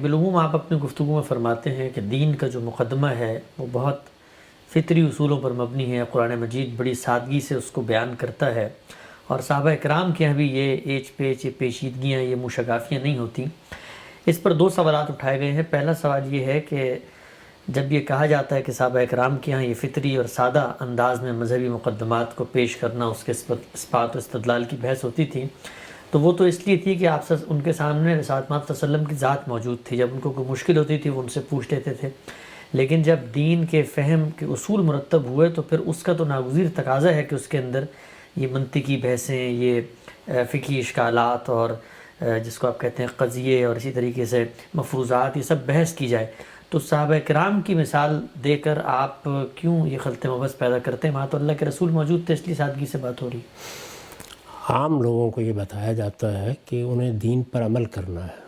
بالعموم آپ اپنی گفتگو میں فرماتے ہیں کہ دین کا جو مقدمہ ہے وہ بہت فطری اصولوں پر مبنی ہے. قرآن مجید بڑی سادگی سے اس کو بیان کرتا ہے، اور صحابہ کرام کے یہاں بھی یہ ایچ پیچ، یہ پیچیدگیاں، یہ مشگافیاں نہیں ہوتی. اس پر دو سوالات اٹھائے گئے ہیں. پہلا سوال یہ ہے کہ جب یہ کہا جاتا ہے کہ صحابہ کرام کے یہاں یہ فطری اور سادہ انداز میں مذہبی مقدمات کو پیش کرنا، اس کے اثبات و استدلال کی بحث ہوتی تھی، تو وہ تو اس لیے تھی کہ آپ ان کے سامنے رسالت محمد صلی اللہ علیہ وسلم کی ذات موجود تھی. جب ان کو کوئی مشکل ہوتی تھی وہ ان سے پوچھ لیتے تھے. لیکن جب دین کے فہم کے اصول مرتب ہوئے تو پھر اس کا تو ناگزیر تقاضا ہے کہ اس کے اندر یہ منطقی بحثیں، یہ فقہی اشکالات، اور جس کو آپ کہتے ہیں قضیے، اور اسی طریقے سے مفروضات، یہ سب بحث کی جائے. تو صحابہ کرام کی مثال دے کر آپ کیوں یہ خلط مبحث پیدا کرتے ہیں؟ وہاں تو اللہ کے رسول موجود تھے، اس لیے سادگی سے بات ہو رہی. عام لوگوں کو یہ بتایا جاتا ہے کہ انہیں دین پر عمل کرنا ہے.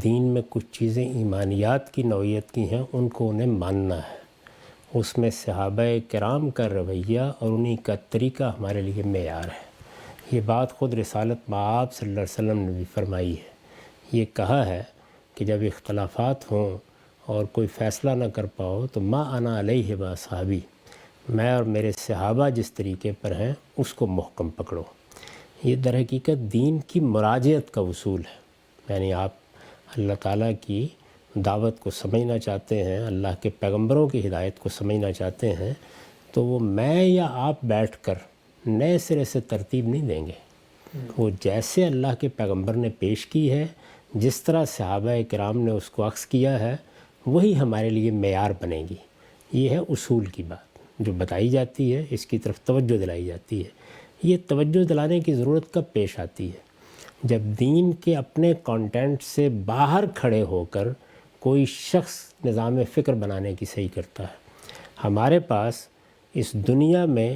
دین میں کچھ چیزیں ایمانیات کی نوعیت کی ہیں، ان کو انہیں ماننا ہے. اس میں صحابہ کرام کا رویہ اور انہی کا طریقہ ہمارے لیے معیار ہے. یہ بات خود رسالت مآب صلی اللہ علیہ وسلم نے بھی فرمائی ہے. یہ کہا ہے کہ جب اختلافات ہوں اور کوئی فیصلہ نہ کر پاؤ تو ما انا علیہ و اصحابی، میں اور میرے صحابہ جس طریقے پر ہیں اس کو محکم پکڑو. یہ در حقیقت دین کی مراجعت کا اصول ہے. یعنی آپ اللہ تعالیٰ کی دعوت کو سمجھنا چاہتے ہیں، اللہ کے پیغمبروں کی ہدایت کو سمجھنا چاہتے ہیں، تو وہ میں یا آپ بیٹھ کر نئے سرے سے ترتیب نہیں دیں گے. وہ جیسے اللہ کے پیغمبر نے پیش کی ہے، جس طرح صحابہ کرام نے اس کو عکس کیا ہے، وہی ہمارے لیے معیار بنے گی. یہ ہے اصول کی بات جو بتائی جاتی ہے، اس کی طرف توجہ دلائی جاتی ہے. یہ توجہ دلانے کی ضرورت کب پیش آتی ہے؟ جب دین کے اپنے کانٹینٹ سے باہر کھڑے ہو کر کوئی شخص نظام فکر بنانے کی صحیح کرتا ہے. ہمارے پاس اس دنیا میں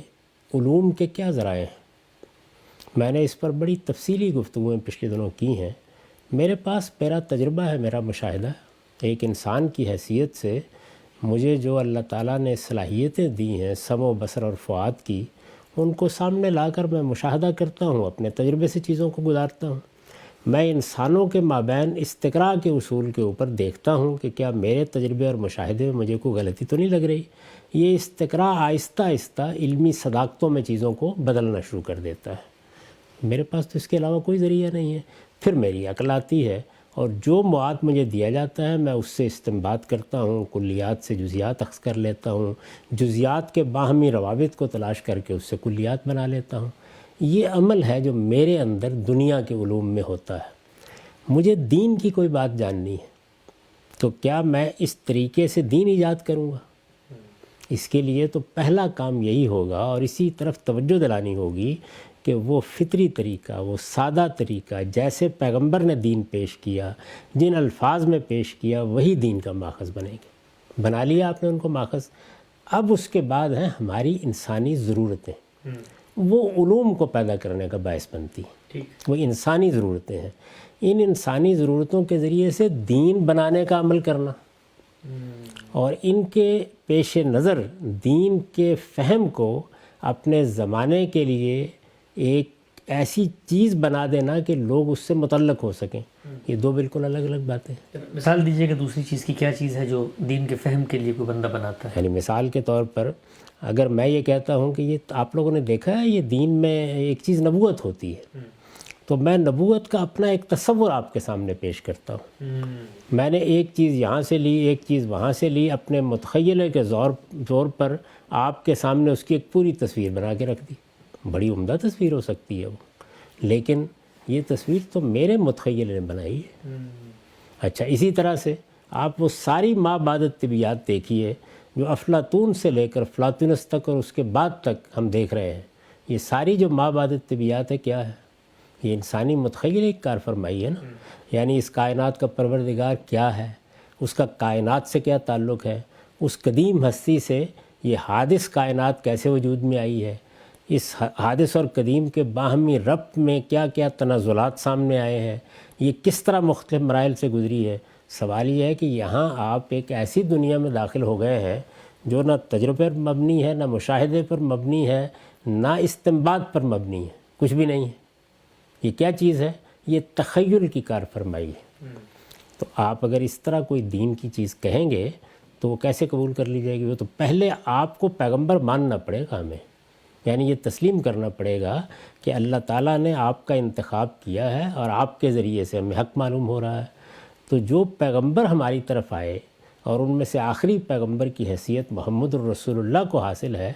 علوم کے کیا ذرائع ہیں؟ میں نے اس پر بڑی تفصیلی گفتگویں پچھلے دنوں کی ہیں. میرے پاس میرا تجربہ ہے، میرا مشاہدہ. ایک انسان کی حیثیت سے مجھے جو اللہ تعالیٰ نے صلاحیتیں دی ہیں سمع و بصر اور فؤاد کی، ان کو سامنے لا کر میں مشاہدہ کرتا ہوں، اپنے تجربے سے چیزوں کو گزارتا ہوں. میں انسانوں کے مابین استقراء کے اصول کے اوپر دیکھتا ہوں کہ کیا میرے تجربے اور مشاہدے میں مجھے کوئی غلطی تو نہیں لگ رہی. یہ استقراء آہستہ آہستہ علمی صداقتوں میں چیزوں کو بدلنا شروع کر دیتا ہے. میرے پاس تو اس کے علاوہ کوئی ذریعہ نہیں ہے. پھر میری عقل آتی ہے اور جو مواد مجھے دیا جاتا ہے میں اس سے استنباط کرتا ہوں، کلیات سے جزیات اخذ کر لیتا ہوں، جزیات کے باہمی روابط کو تلاش کر کے اس سے کلیات بنا لیتا ہوں. یہ عمل ہے جو میرے اندر دنیا کے علوم میں ہوتا ہے. مجھے دین کی کوئی بات جاننی ہے تو کیا میں اس طریقے سے دین ایجاد کروں گا؟ اس کے لیے تو پہلا کام یہی ہوگا، اور اسی طرف توجہ دلانی ہوگی کہ وہ فطری طریقہ، وہ سادہ طریقہ جیسے پیغمبر نے دین پیش کیا، جن الفاظ میں پیش کیا، وہی دین کا ماخذ بنے گا. بنا لیا آپ نے ان کو ماخذ. اب اس کے بعد ہیں ہماری انسانی ضرورتیں. وہ علوم کو پیدا کرنے کا باعث بنتی ہیں. وہ انسانی ضرورتیں ہیں. ان انسانی ضرورتوں کے ذریعے سے دین بنانے کا عمل کرنا، اور ان کے پیش نظر دین کے فہم کو اپنے زمانے کے لیے ایک ایسی چیز بنا دینا کہ لوگ اس سے متعلق ہو سکیں. یہ دو بالکل الگ الگ باتیں ہیں. مثال دیجئے کہ دوسری چیز کی کیا چیز ہے جو دین کے فہم کے لیے کوئی بندہ بناتا ہے؟ یعنی مثال کے طور پر اگر میں یہ کہتا ہوں کہ یہ آپ لوگوں نے دیکھا ہے، یہ دین میں ایک چیز نبوت ہوتی ہے، تو میں نبوت کا اپنا ایک تصور آپ کے سامنے پیش کرتا ہوں. میں نے ایک چیز یہاں سے لی، ایک چیز وہاں سے لی، اپنے متخیلے کے زور پر آپ کے سامنے اس کی ایک پوری تصویر بنا کے رکھ دی. بڑی عمدہ تصویر ہو سکتی ہے وہ، لیکن یہ تصویر تو میرے متخیلے نے بنائی ہے. اچھا، اسی طرح سے آپ وہ ساری ما بعد طبیعیات دیکھیے جو افلاطون سے لے کر فلاطونس تک اور اس کے بعد تک ہم دیکھ رہے ہیں. یہ ساری جو ما بعد طبیعیات ہے، کیا ہے؟ یہ انسانی متخیلے کی کار فرمائی ہے نا. یعنی اس کائنات کا پروردگار کیا ہے، اس کا کائنات سے کیا تعلق ہے، اس قدیم ہستی سے یہ حادث کائنات کیسے وجود میں آئی ہے، اس حادث اور قدیم کے باہمی ربط میں کیا کیا تنازلات سامنے آئے ہیں، یہ کس طرح مختلف مراحل سے گزری ہے. سوال یہ ہے کہ یہاں آپ ایک ایسی دنیا میں داخل ہو گئے ہیں جو نہ تجربے پر مبنی ہے، نہ مشاہدے پر مبنی ہے، نہ استنباط پر مبنی ہے، کچھ بھی نہیں ہے. یہ کیا چیز ہے؟ یہ تخیل کی کار فرمائی ہے. تو آپ اگر اس طرح کوئی دین کی چیز کہیں گے تو وہ کیسے قبول کر لی جائے گی؟ وہ تو پہلے آپ کو پیغمبر ماننا پڑے گا ہمیں، یعنی یہ تسلیم کرنا پڑے گا کہ اللہ تعالیٰ نے آپ کا انتخاب کیا ہے اور آپ کے ذریعے سے ہمیں حق معلوم ہو رہا ہے۔ تو جو پیغمبر ہماری طرف آئے اور ان میں سے آخری پیغمبر کی حیثیت محمد الرسول اللہ کو حاصل ہے،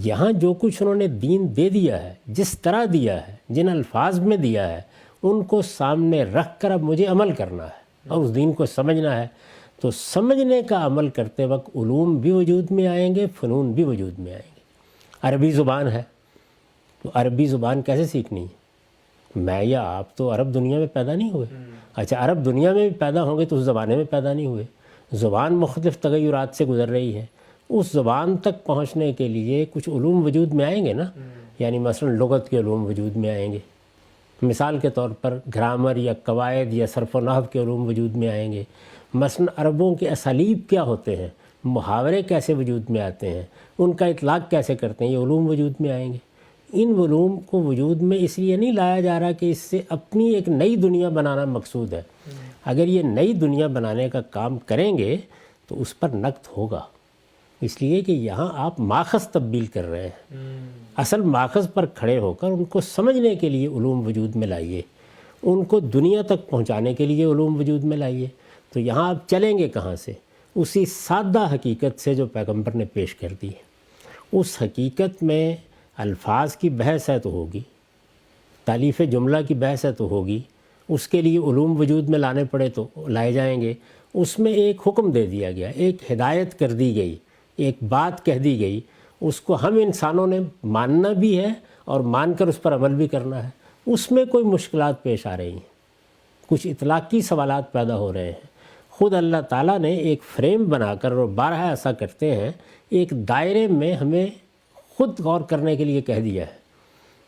یہاں جو کچھ انہوں نے دین دے دیا ہے، جس طرح دیا ہے، جن الفاظ میں دیا ہے، ان کو سامنے رکھ کر اب مجھے عمل کرنا ہے اور اس دین کو سمجھنا ہے۔ تو سمجھنے کا عمل کرتے وقت علوم بھی وجود میں آئیں گے، فنون بھی وجود میں آئیں گے۔ عربی زبان ہے تو عربی زبان کیسے سیکھنی ہے؟ میں یا آپ تو عرب دنیا میں پیدا نہیں ہوئے۔ اچھا، عرب دنیا میں بھی پیدا ہوں گے تو اس زمانے میں پیدا نہیں ہوئے۔ زبان مختلف تغیرات سے گزر رہی ہے، اس زبان تک پہنچنے کے لیے کچھ علوم وجود میں آئیں گے نا، یعنی مثلا لغت کے علوم وجود میں آئیں گے، مثال کے طور پر گرامر یا قواعد یا صرف و نحو کے علوم وجود میں آئیں گے، مثلا عربوں کے اسالیب کیا ہوتے ہیں، محاورے کیسے وجود میں آتے ہیں، ان کا اطلاق کیسے کرتے ہیں، یہ علوم وجود میں آئیں گے۔ ان علوم کو وجود میں اس لیے نہیں لایا جا رہا کہ اس سے اپنی ایک نئی دنیا بنانا مقصود ہے۔ اگر یہ نئی دنیا بنانے کا کام کریں گے تو اس پر نقد ہوگا، اس لیے کہ یہاں آپ ماخذ تبدیل کر رہے ہیں۔ اصل ماخذ پر کھڑے ہو کر ان کو سمجھنے کے لیے علوم وجود میں لائیے، ان کو دنیا تک پہنچانے کے لیے علوم وجود میں لائیے۔ تو یہاں آپ چلیں گے کہاں سے؟ اسی سادہ حقیقت سے جو پیغمبر نے پیش کر دی ہے۔ اس حقیقت میں الفاظ کی بحث ہے تو ہوگی، تالیف جملہ کی بحث ہے تو ہوگی، اس کے لیے علوم وجود میں لانے پڑے تو لائے جائیں گے۔ اس میں ایک حکم دے دیا گیا، ایک ہدایت کر دی گئی، ایک بات کہہ دی گئی، اس کو ہم انسانوں نے ماننا بھی ہے اور مان کر اس پر عمل بھی کرنا ہے۔ اس میں کوئی مشکلات پیش آ رہی ہیں، کچھ اطلاقی سوالات پیدا ہو رہے ہیں۔ خود اللہ تعالیٰ نے ایک فریم بنا کر، اور بارہا ایسا کرتے ہیں، ایک دائرے میں ہمیں خود غور کرنے کے لیے کہہ دیا ہے،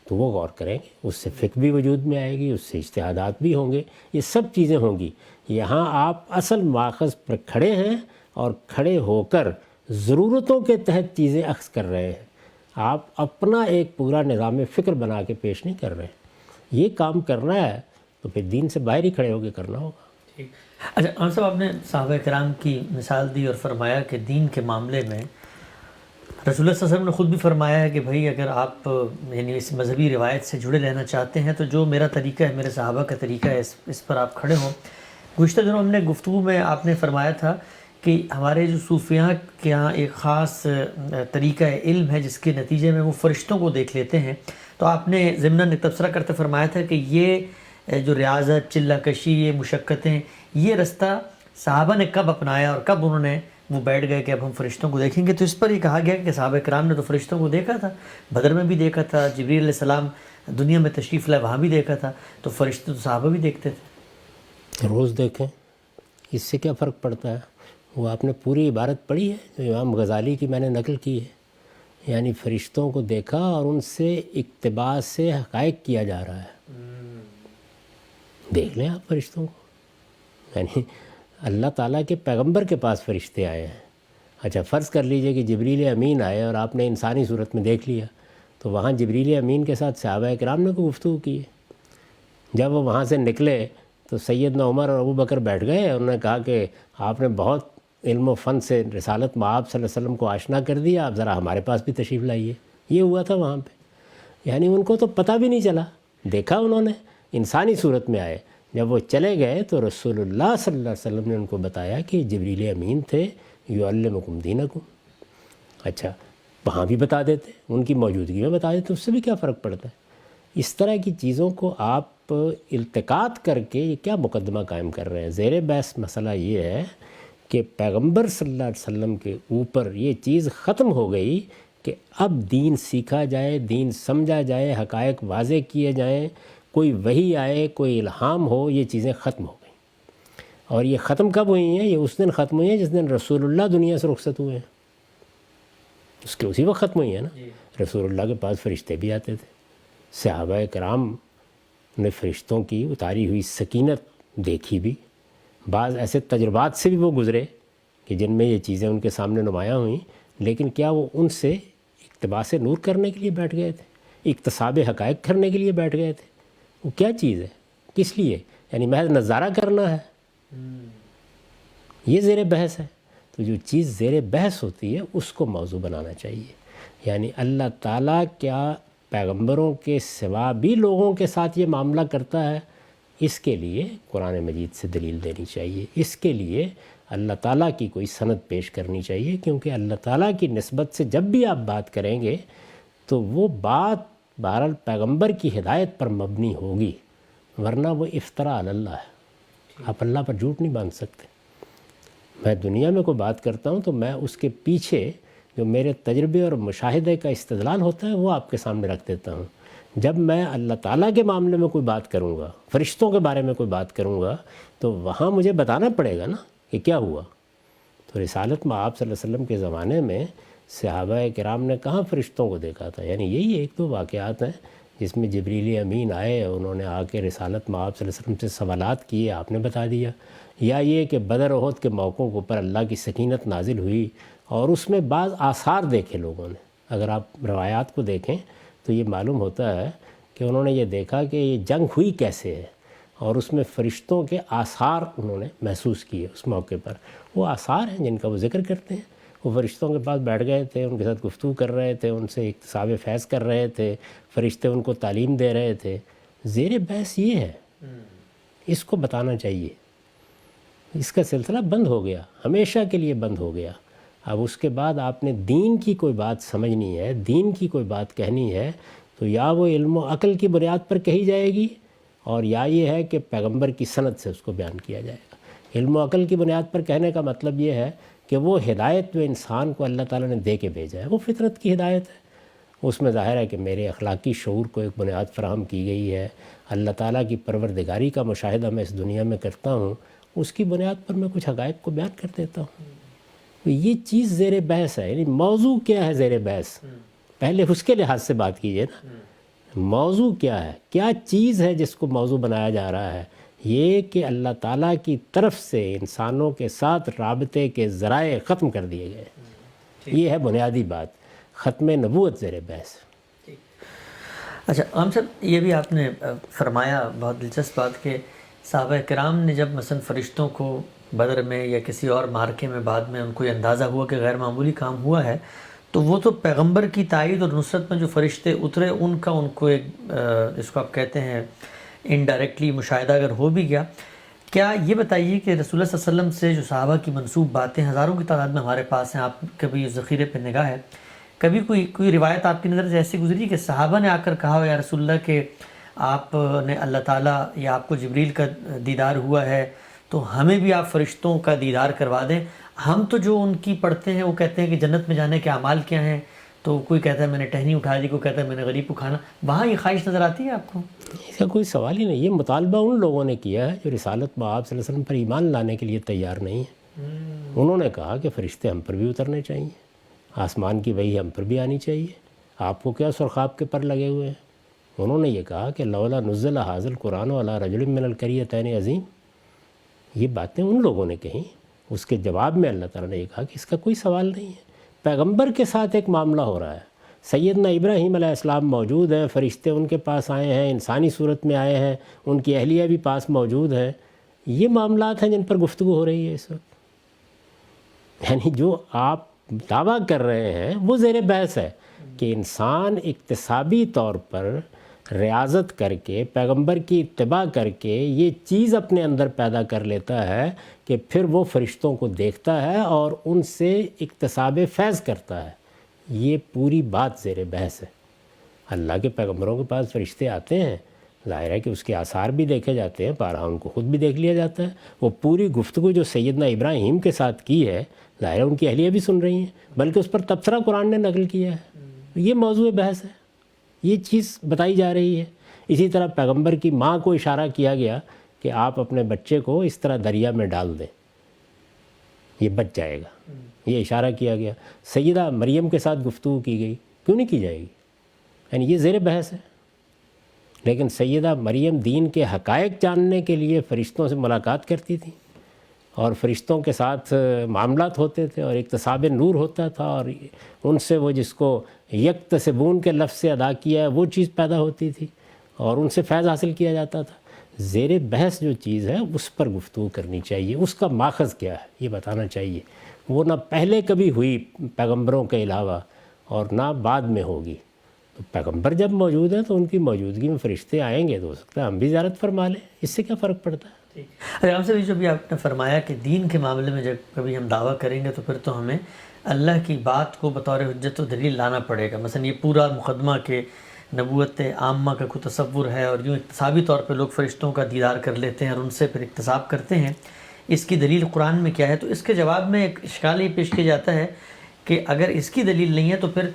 تو وہ غور کریں گے، اس سے فقہ بھی وجود میں آئے گی، اس سے اجتہادات بھی ہوں گے، یہ سب چیزیں ہوں گی۔ یہاں آپ اصل ماخذ پر کھڑے ہیں اور کھڑے ہو کر ضرورتوں کے تحت چیزیں اخذ کر رہے ہیں، آپ اپنا ایک پورا نظام فکر بنا کے پیش نہیں کر رہے ہیں۔ یہ کام کرنا ہے تو پھر دین سے باہر ہی کھڑے ہو کے کرنا ہوگا۔ اچھا عامر صاحب، آپ نے صحابہ کرام کی مثال دی اور فرمایا کہ دین کے معاملے میں رسول اللہ صلی اللہ علیہ وسلم نے خود بھی فرمایا ہے کہ بھائی اگر آپ یعنی اس مذہبی روایت سے جڑے رہنا چاہتے ہیں تو جو میرا طریقہ ہے، میرے صحابہ کا طریقہ ہے، اس پر آپ کھڑے ہوں۔ گزشتہ دنوں ہم نے گفتگو میں آپ نے فرمایا تھا کہ ہمارے جو صوفیاء کے یہاں ایک خاص طریقہ علم ہے جس کے نتیجے میں وہ فرشتوں کو دیکھ لیتے ہیں، تو آپ نے ضمناً تبصرہ کرتے فرمایا تھا کہ یہ جو ریاضت، چلہ کشی، یہ مشقتیں، یہ رستہ صحابہ نے کب اپنایا اور کب انہوں نے وہ بیٹھ گئے کہ اب ہم فرشتوں کو دیکھیں گے؟ تو اس پر یہ کہا گیا کہ صحابہ کرام نے تو فرشتوں کو دیکھا تھا، بدر میں بھی دیکھا تھا، جبریل علیہ السلام دنیا میں تشریف لائے وہاں بھی دیکھا تھا، تو فرشتے تو صحابہ بھی دیکھتے تھے۔ روز دیکھیں، اس سے کیا فرق پڑتا ہے؟ وہ آپ نے پوری عبارت پڑھی ہے جو امام غزالی کی میں نے نقل کی ہے، یعنی فرشتوں کو دیکھا اور ان سے اقتباس سے حقائق کیا جا رہا ہے۔ دیکھ لیں آپ فرشتوں کو، یعنی اللہ تعالیٰ کے پیغمبر کے پاس فرشتے آئے ہیں۔ اچھا فرض کر لیجئے کہ جبریل امین آئے اور آپ نے انسانی صورت میں دیکھ لیا، تو وہاں جبریل امین کے ساتھ صحابہ کرام نے کوئی گفتگو کی ہے؟ جب وہ وہاں سے نکلے تو سیدنا عمر اور ابو بکر بیٹھ گئے، انہوں نے کہا کہ آپ نے بہت علم و فن سے رسالت مآب صلی اللہ علیہ وسلم کو آشنا کر دیا، آپ ذرا ہمارے پاس بھی تشریف لائیے۔ یہ ہوا تھا وہاں پہ، یعنی ان کو تو پتہ بھی نہیں چلا، دیکھا انہوں نے، انسانی صورت میں آئے۔ جب وہ چلے گئے تو رسول اللہ صلی اللہ علیہ وسلم نے ان کو بتایا کہ جبریل امین تھے، یعلمکم دینکم۔ اچھا وہاں بھی بتا دیتے، ان کی موجودگی میں بتا دیتے، اس سے بھی کیا فرق پڑتا ہے؟ اس طرح کی چیزوں کو آپ التقاط کر کے یہ کیا مقدمہ قائم کر رہے ہیں؟ زیر بحث مسئلہ یہ ہے کہ پیغمبر صلی اللہ علیہ وسلم کے اوپر یہ چیز ختم ہو گئی کہ اب دین سیکھا جائے، دین سمجھا جائے، حقائق واضح کیے جائیں، کوئی وحی آئے، کوئی الہام ہو، یہ چیزیں ختم ہو گئیں۔ اور یہ ختم کب ہوئی ہیں؟ یہ اس دن ختم ہوئی ہیں جس دن رسول اللہ دنیا سے رخصت ہوئے ہیں، اس کے اسی وقت ختم ہوئی ہیں نا۔ رسول اللہ کے پاس فرشتے بھی آتے تھے، صحابہ کرام نے فرشتوں کی اتاری ہوئی سکینت دیکھی بھی، بعض ایسے تجربات سے بھی وہ گزرے کہ جن میں یہ چیزیں ان کے سامنے نمایاں ہوئیں، لیکن کیا وہ ان سے اقتباس نور کرنے کے لیے بیٹھ گئے تھے، اکتساب حقائق کرنے کے لیے بیٹھ گئے تھے؟ وہ کیا چیز ہے؟ کس لیے؟ یعنی محض نظارہ کرنا ہے؟ یہ زیر بحث ہے۔ تو جو چیز زیر بحث ہوتی ہے اس کو موضوع بنانا چاہیے، یعنی اللہ تعالیٰ کیا پیغمبروں کے سوا بھی لوگوں کے ساتھ یہ معاملہ کرتا ہے، اس کے لیے قرآن مجید سے دلیل دینی چاہیے، اس کے لیے اللہ تعالیٰ کی کوئی سند پیش کرنی چاہیے، کیونکہ اللہ تعالیٰ کی نسبت سے جب بھی آپ بات کریں گے تو وہ بات بہرحال پیغمبر کی ہدایت پر مبنی ہوگی، ورنہ وہ افتراء علی اللہ ہے۔ آپ اللہ پر جھوٹ نہیں باندھ سکتے۔ میں دنیا میں کوئی بات کرتا ہوں تو میں اس کے پیچھے جو میرے تجربے اور مشاہدے کا استدلال ہوتا ہے وہ آپ کے سامنے رکھ دیتا ہوں۔ جب میں اللہ تعالیٰ کے معاملے میں کوئی بات کروں گا، فرشتوں کے بارے میں کوئی بات کروں گا، تو وہاں مجھے بتانا پڑے گا نا کہ کیا ہوا۔ تو رسالت میں آپ صلی اللہ علیہ وسلم کے زمانے میں صحابہ کرام نے کہاں فرشتوں کو دیکھا تھا؟ یعنی یہی ایک دو واقعات ہیں جس میں جبریل امین آئے، انہوں نے آ کے رسالت میں آپ صلی اللہ علیہ وسلم سے سوالات کیے، آپ نے بتا دیا، یا یہ کہ بدر احد کے موقعوں کے اوپر اللہ کی سکینت نازل ہوئی اور اس میں بعض آثار دیکھے لوگوں نے۔ اگر آپ روایات کو دیکھیں تو یہ معلوم ہوتا ہے کہ انہوں نے یہ دیکھا کہ یہ جنگ ہوئی کیسے ہے، اور اس میں فرشتوں کے آثار انہوں نے محسوس کیے اس موقع پر۔ وہ آثار ہیں جن کا وہ ذکر کرتے ہیں۔ وہ فرشتوں کے پاس بیٹھ گئے تھے، ان کے ساتھ گفتگو کر رہے تھے، ان سے اکتساب فیض کر رہے تھے، فرشتے ان کو تعلیم دے رہے تھے۔ زیر بحث یہ ہے، اس کو بتانا چاہیے۔ اس کا سلسلہ بند ہو گیا، ہمیشہ کے لیے بند ہو گیا۔ اب اس کے بعد آپ نے دین کی کوئی بات سمجھنی ہے، دین کی کوئی بات کہنی ہے، تو یا وہ علم و عقل کی بنیاد پر کہی جائے گی، اور یا یہ ہے کہ پیغمبر کی سند سے اس کو بیان کیا جائے گا۔ علم و عقل کی بنیاد پر کہنے کا مطلب یہ ہے کہ وہ ہدایت جو انسان کو اللہ تعالیٰ نے دے کے بھیجا ہے وہ فطرت کی ہدایت ہے۔ اس میں ظاہر ہے کہ میرے اخلاقی شعور کو ایک بنیاد فراہم کی گئی ہے، اللہ تعالیٰ کی پروردگاری کا مشاہدہ میں اس دنیا میں کرتا ہوں، اس کی بنیاد پر میں کچھ حقائق کو بیان کر دیتا ہوں۔ تو یہ چیز زیر بحث ہے، یعنی موضوع کیا ہے زیر بحث، پہلے اس کے لحاظ سے بات کیجئے نا۔ موضوع کیا ہے، کیا چیز ہے جس کو موضوع بنایا جا رہا ہے؟ یہ کہ اللہ تعالیٰ کی طرف سے انسانوں کے ساتھ رابطے کے ذرائع ختم کر دیے گئے، یہ ہے بنیادی بات۔ ختم نبوت زیر بحث۔ اچھا عام صاحب، یہ بھی آپ نے فرمایا بہت دلچسپ بات کہ صحابہ کرام نے جب مثلا فرشتوں کو بدر میں یا کسی اور معرکے میں بعد میں ان کو یہ اندازہ ہوا کہ غیر معمولی کام ہوا ہے، تو وہ تو پیغمبر کی تائید اور نصرت میں جو فرشتے اترے ان کو ایک اس کو آپ کہتے ہیں انڈائریکٹلی مشاہدہ اگر ہو بھی گیا۔ کیا یہ بتائیے کہ رسول اللہ صلی اللہ علیہ وسلم سے جو صحابہ کی منسوب باتیں ہزاروں کی تعداد میں ہمارے پاس ہیں، آپ کبھی اس ذخیرے پہ نگاہ ہے، کبھی کوئی روایت آپ کی نظر سے ایسی گزری کہ صحابہ نے آ کر کہا ہو یا رسول اللہ کہ آپ نے اللہ تعالیٰ یا آپ کو جبریل کا دیدار ہوا ہے تو ہمیں بھی آپ فرشتوں کا دیدار کروا دیں؟ ہم تو جو ان کی پڑھتے ہیں وہ کہتے ہیں کہ جنت میں جانے کے اعمال کیا ہیں، تو کوئی کہتا ہے میں نے ٹہنی اٹھا دی، کوئی کہتا ہے میں نے غریب کو کھانا، وہاں یہ خواہش نظر آتی ہے آپ کو؟ اس کا کوئی سوال ہی نہیں۔ یہ مطالبہ ان لوگوں نے کیا ہے جو رسالت میں آپ صلی اللہ علیہ وسلم پر ایمان لانے کے لیے تیار نہیں ہیں۔ انہوں نے کہا کہ فرشتے ہم پر بھی اترنے چاہیے، آسمان کی وحی ہم پر بھی آنی چاہیے، آپ کو کیا سرخاب کے پر لگے ہوئے ہیں؟ انہوں نے یہ کہا کہ لولا نزل ھذا القرآن علی رجل من القریتین عظیم۔ یہ باتیں ان لوگوں نے کہیں، اس کے جواب میں اللہ تعالیٰ نے یہ کہا کہ اس کا کوئی سوال نہیں ہے۔ پیغمبر کے ساتھ ایک معاملہ ہو رہا ہے، سیدنا ابراہیم علیہ السلام موجود ہیں، فرشتے ان کے پاس آئے ہیں، انسانی صورت میں آئے ہیں، ان کی اہلیہ بھی پاس موجود ہیں۔ یہ معاملات ہیں جن پر گفتگو ہو رہی ہے اس وقت۔ یعنی جو آپ دعویٰ کر رہے ہیں وہ زیر بحث ہے کہ انسان اکتسابی طور پر ریاضت کر کے پیغمبر کی اتباع کر کے یہ چیز اپنے اندر پیدا کر لیتا ہے کہ پھر وہ فرشتوں کو دیکھتا ہے اور ان سے اکتساب فیض کرتا ہے۔ یہ پوری بات زیر بحث ہے۔ اللہ کے پیغمبروں کے پاس فرشتے آتے ہیں، ظاہر ہے کہ اس کے آثار بھی دیکھے جاتے ہیں، بارہا ان کو خود بھی دیکھ لیا جاتا ہے۔ وہ پوری گفتگو جو سیدنا ابراہیم کے ساتھ کی ہے، ظاہر ہے ان کی اہلیہ بھی سن رہی ہیں، بلکہ اس پر تبصرہ قرآن نے نقل کیا ہے۔ یہ موضوع بحث ہے، یہ چیز بتائی جا رہی ہے۔ اسی طرح پیغمبر کی ماں کو اشارہ کیا گیا کہ آپ اپنے بچے کو اس طرح دریا میں ڈال دیں، یہ بچ جائے گا، یہ اشارہ کیا گیا۔ سیدہ مریم کے ساتھ گفتگو کی گئی، کیوں نہیں کی جائے گی؟ یعنی یہ زیر بحث ہے۔ لیکن سیدہ مریم دین کے حقائق جاننے کے لیے فرشتوں سے ملاقات کرتی تھی، اور فرشتوں کے ساتھ معاملات ہوتے تھے، اور اکتساب نور ہوتا تھا، اور ان سے وہ جس کو یکتسبون کے لفظ سے ادا کیا ہے وہ چیز پیدا ہوتی تھی، اور ان سے فیض حاصل کیا جاتا تھا۔ زیر بحث جو چیز ہے اس پر گفتگو کرنی چاہیے، اس کا ماخذ کیا ہے یہ بتانا چاہیے، وہ نہ پہلے کبھی ہوئی پیغمبروں کے علاوہ اور نہ بعد میں ہوگی۔ تو پیغمبر جب موجود ہیں تو ان کی موجودگی میں فرشتے آئیں گے تو ہو سکتا ہے ہم بھی زیارت فرما لیں، اس سے کیا فرق پڑتا ہے؟ ہم سے بھی جو بھی آپ نے فرمایا کہ دین کے معاملے میں جب کبھی ہم دعویٰ کریں گے تو پھر تو ہمیں اللہ کی بات کو بطور حجت و دلیل لانا پڑے گا۔ مثلا یہ پورا مقدمہ کہ نبوت عامہ کا کوئی تصور ہے اور یوں اقتصابی طور پہ لوگ فرشتوں کا دیدار کر لیتے ہیں اور ان سے پھر اکتساب کرتے ہیں، اس کی دلیل قرآن میں کیا ہے؟ تو اس کے جواب میں ایک اشکال یہ پیش کیا جاتا ہے کہ اگر اس کی دلیل نہیں ہے تو پھر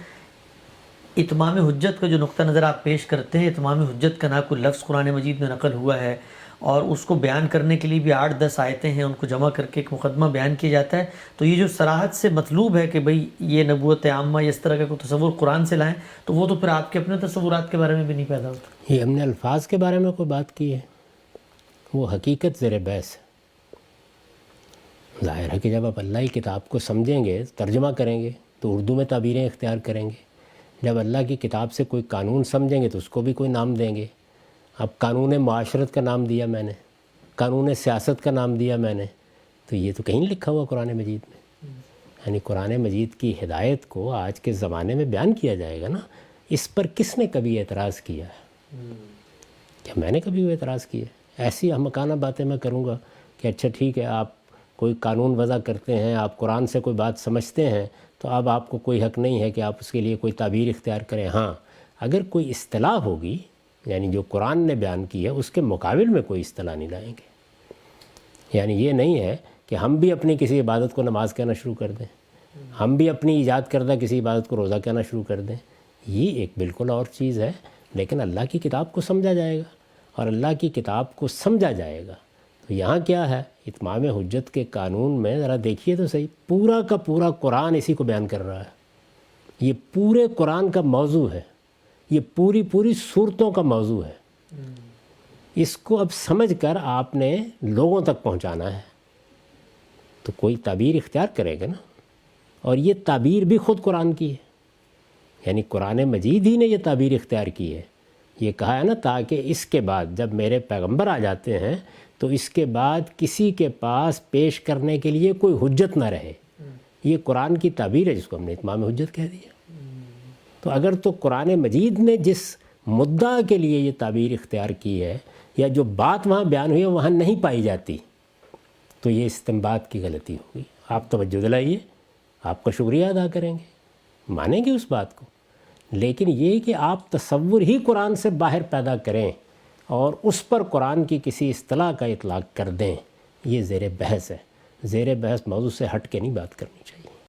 اتمام حجت کا جو نقطہ نظر آپ پیش کرتے ہیں، اتمام حجت کا نہ کوئی لفظ قرآن مجید میں نقل ہوا ہے اور اس کو بیان کرنے کے لیے بھی 8-10 آیتیں ہیں، ان کو جمع کر کے ایک مقدمہ بیان کیا جاتا ہے۔ تو یہ جو صراحت سے مطلوب ہے کہ بھئی یہ نبوت عامہ اس طرح کا کوئی تصور قرآن سے لائیں، تو وہ تو پھر آپ کے اپنے تصورات کے بارے میں بھی نہیں پیدا ہوتا۔ یہ ہم نے الفاظ کے بارے میں کوئی بات کی ہے، وہ حقیقت زیر بحث ہے۔ ظاہر ہے کہ جب آپ اللہ کی کتاب کو سمجھیں گے، ترجمہ کریں گے تو اردو میں تعبیریں اختیار کریں گے، جب اللہ کی کتاب سے کوئی قانون سمجھیں گے تو اس کو بھی کوئی نام دیں گے۔ اب قانون معاشرت کا نام دیا میں نے، قانون سیاست کا نام دیا میں نے، تو یہ تو کہیں نہیں لکھا ہوا قرآن مجید میں۔ یعنی قرآن مجید کی ہدایت کو آج کے زمانے میں بیان کیا جائے گا نا، اس پر کس نے کبھی اعتراض کیا ہے؟ کیا میں نے کبھی وہ اعتراض کیا ہے؟ ایسی احمقانہ باتیں میں کروں گا کہ اچھا ٹھیک ہے آپ کوئی قانون وضع کرتے ہیں، آپ قرآن سے کوئی بات سمجھتے ہیں تو اب آپ کو کوئی حق نہیں ہے کہ آپ اس کے لیے کوئی تعبیر اختیار کریں۔ ہاں اگر کوئی اصطلاح ہوگی، یعنی جو قرآن نے بیان کی ہے اس کے مقابل میں کوئی اصطلاح نہیں لائیں گے۔ یعنی یہ نہیں ہے کہ ہم بھی اپنی کسی عبادت کو نماز کہنا شروع کر دیں، ہم بھی اپنی ایجاد کردہ کسی عبادت کو روزہ کہنا شروع کر دیں، یہ ایک بالکل اور چیز ہے۔ لیکن اللہ کی کتاب کو سمجھا جائے گا، اور اللہ کی کتاب کو سمجھا جائے گا تو یہاں کیا ہے؟ اتمام حجت کے قانون میں ذرا دیکھیے تو صحیح، پورا کا پورا قرآن اسی کو بیان کر رہا ہے۔ یہ پورے قرآن کا موضوع ہے، یہ پوری صورتوں کا موضوع ہے۔ اس کو اب سمجھ کر آپ نے لوگوں تک پہنچانا ہے تو کوئی تعبیر اختیار کرے گا نا، اور یہ تعبیر بھی خود قرآن کی ہے، یعنی قرآن مجید ہی نے یہ تعبیر اختیار کی ہے۔ یہ کہا ہے نا تاکہ اس کے بعد جب میرے پیغمبر آ جاتے ہیں تو اس کے بعد کسی کے پاس پیش کرنے کے لیے کوئی حجت نہ رہے۔ یہ قرآن کی تعبیر ہے جس کو ہم نے اتمام حجت کہہ دیا۔ تو اگر تو قرآن مجید نے جس مدعا کے لیے یہ تعبیر اختیار کی ہے یا جو بات وہاں بیان ہوئی ہے وہاں نہیں پائی جاتی تو یہ استنباط کی غلطی ہوگی۔ آپ توجہ دلائیے، آپ کا شکریہ ادا کریں گے، مانیں گے اس بات کو، لیکن یہ کہ آپ تصور ہی قرآن سے باہر پیدا کریں اور اس پر قرآن کی کسی اصطلاح کا اطلاق کر دیں، یہ زیر بحث ہے۔ زیر بحث موضوع سے ہٹ کے نہیں بات کرنی چاہیے۔